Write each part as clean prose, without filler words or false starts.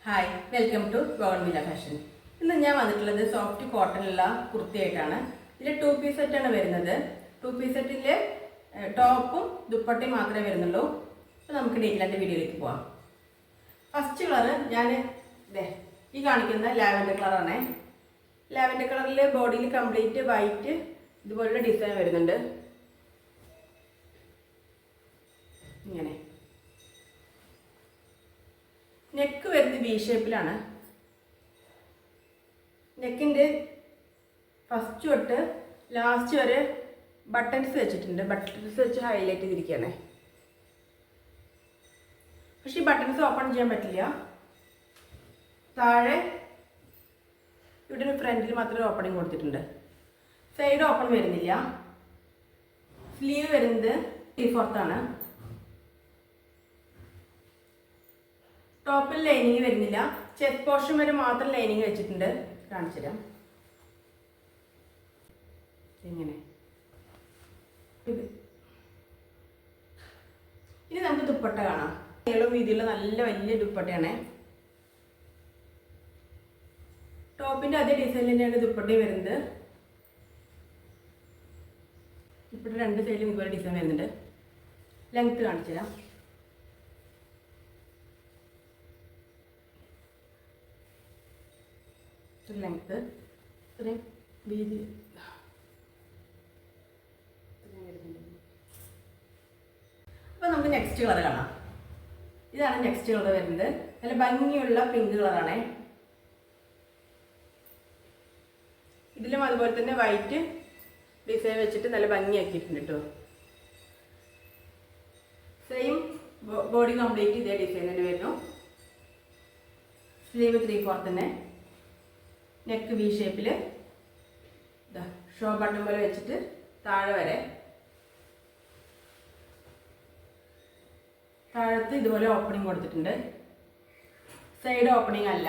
Hi, welcome to Golmila fashion. ഇന്ന് ഞാൻ വന്നിട്ടുള്ളത് സോഫ്റ്റ് കോട്ടണിലുള്ള കുർത്തിയായിട്ടാണ്. ഇതിൽ 2 പീസ് സെറ്റാണ് വരുന്നത്. 2 പീസ് സെറ്റിൽ ടോപ്പും ദുപ്പട്ടയും മാത്രമേ വരുന്നുള്ളൂ. അപ്പോൾ നമുക്ക് ഡീറ്റെയിലായിട്ട് വീഡിയോയിലേക്ക് പോവാം. ഫസ്റ്റ് കളറ് ഞാൻ ഈ കാണിക്കുന്ന ലാവൻഡർ കളറാണ്. ലാവൻഡർ കളറിൽ ബോഡിയിൽ കംപ്ലീറ്റ് വൈറ്റ് ഇതുപോലുള്ള ഡിസൈൻ വരുന്നുണ്ട്. ഇങ്ങനെ നെക്ക് വരുന്നത് വി ഷേപ്പിലാണ്. നെക്കിൻ്റെ ഫസ്റ്റ് തൊട്ട് ലാസ്റ്റ് വരെ ബട്ടൺസ് വെച്ചിട്ടുണ്ട്. ബട്ടൺസ് വെച്ച് ഹൈലൈറ്റ് ചെയ്തിരിക്കുകയാണ്. പക്ഷേ ഈ ബട്ടൺസ് ഓപ്പൺ ചെയ്യാൻ പറ്റില്ല. താഴെ ഇവിടെ ഫ്രണ്ടിൽ മാത്രമേ ഓപ്പണിങ് കൊടുത്തിട്ടുണ്ട്. സൈഡ് ഓപ്പൺ വരുന്നില്ല. സ്ലീവ് വരുന്നത് 3/4 ടോപ്പിൽ ലൈനിങ് വരുന്നില്ല. ചെസ്റ്റ് പോർഷൻ വരെ മാത്രം ലൈനിങ് വെച്ചിട്ടുണ്ട്. കാണിച്ചു തരാം. ഇങ്ങനെ ഇനി നമുക്ക് ദുപ്പട്ട കാണാം. നീളവും വീതിയുള്ള നല്ല വലിയ ദുപ്പട്ടയാണ്. ടോപ്പിന്റെ അതേ ഡിസൈൻ തന്നെയാണ് ദുപ്പട്ടയും വരുന്നത്. ദുപ്പട്ട രണ്ട് സൈഡിലും ഇതുപോലെ ഡിസൈൻ വരുന്നുണ്ട്. ലെങ്ത് കാണിച്ചു തരാം. ലെങ്ത് ഇത്രയും വീതി. അപ്പോൾ നമുക്ക് നെക്സ്റ്റ് കളർ കാണാം. ഇതാണ് നെക്സ്റ്റ് കളർ വരുന്നത്. നല്ല ഭംഗിയുള്ള പിങ്ക് കളറാണ്. ഇതിലും അതുപോലെ തന്നെ വൈറ്റ് ഡിസൈൻ വെച്ചിട്ട് നല്ല ഭംഗിയാക്കിയിട്ടുണ്ട് കേട്ടോ. സെയിം ബോഡി കംപ്ലീറ്റ് ഇതേ ഡിസൈൻ തന്നെ വരുന്നു. സ്ലീവ് 3/4 തന്നെ. നെക്ക് വി ഷേപ്പിൽ ഷോ ബട്ടൺ പോലെ വെച്ചിട്ട് താഴെ വരെ. താഴത്ത് ഇതുപോലെ ഓപ്പണിങ് കൊടുത്തിട്ടുണ്ട്. സൈഡ് ഓപ്പണിങ് അല്ല.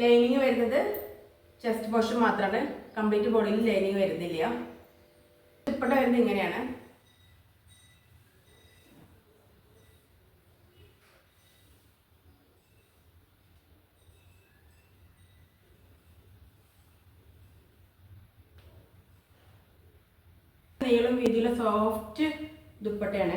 ലൈനിങ് വരുന്നത് ചെസ്റ്റ് പോർഷൻ മാത്രമാണ്. കംപ്ലീറ്റ് ബോഡിയിൽ ലൈനിങ് വരുന്നില്ല. ദുപ്പട്ട വരുന്നത് ഇങ്ങനെയാണ്. നീളം വീതിയുള്ള സോഫ്റ്റ് ദുപ്പട്ടയാണ്.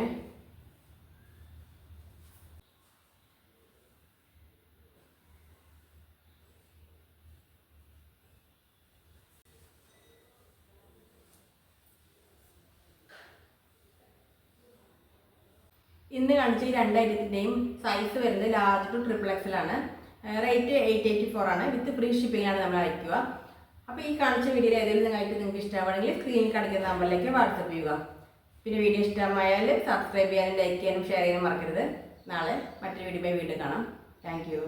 ഇന്ന് കാണിച്ച ഈ 2 ഐറ്റത്തിൻ്റെയും സൈസ് വരുന്നത് ലാർജ് ടു XXL ആണ്. റേറ്റ് 884 ആണ്. വിത്ത് ഫ്രീ ഷിപ്പിംഗ് ആണ് നമ്മൾ അയക്കുക. അപ്പോൾ ഈ കാണിച്ച വീഡിയോയിൽ ഏതെങ്കിലും നിങ്ങൾക്ക് ഇഷ്ടമാണെങ്കിൽ സ്ക്രീനിൽ കാണിക്കുന്ന നമ്പറിലേക്ക് വാട്സപ്പ് ചെയ്യുക. പിന്നെ വീഡിയോ ഇഷ്ടമായാൽ സബ്സ്ക്രൈബ് ചെയ്യാനും ലൈക്ക് ചെയ്യാനും ഷെയർ ചെയ്യാനും മറക്കരുത്. നാളെ മറ്റൊരു വീഡിയോ വീണ്ടും കാണാം. Thank you.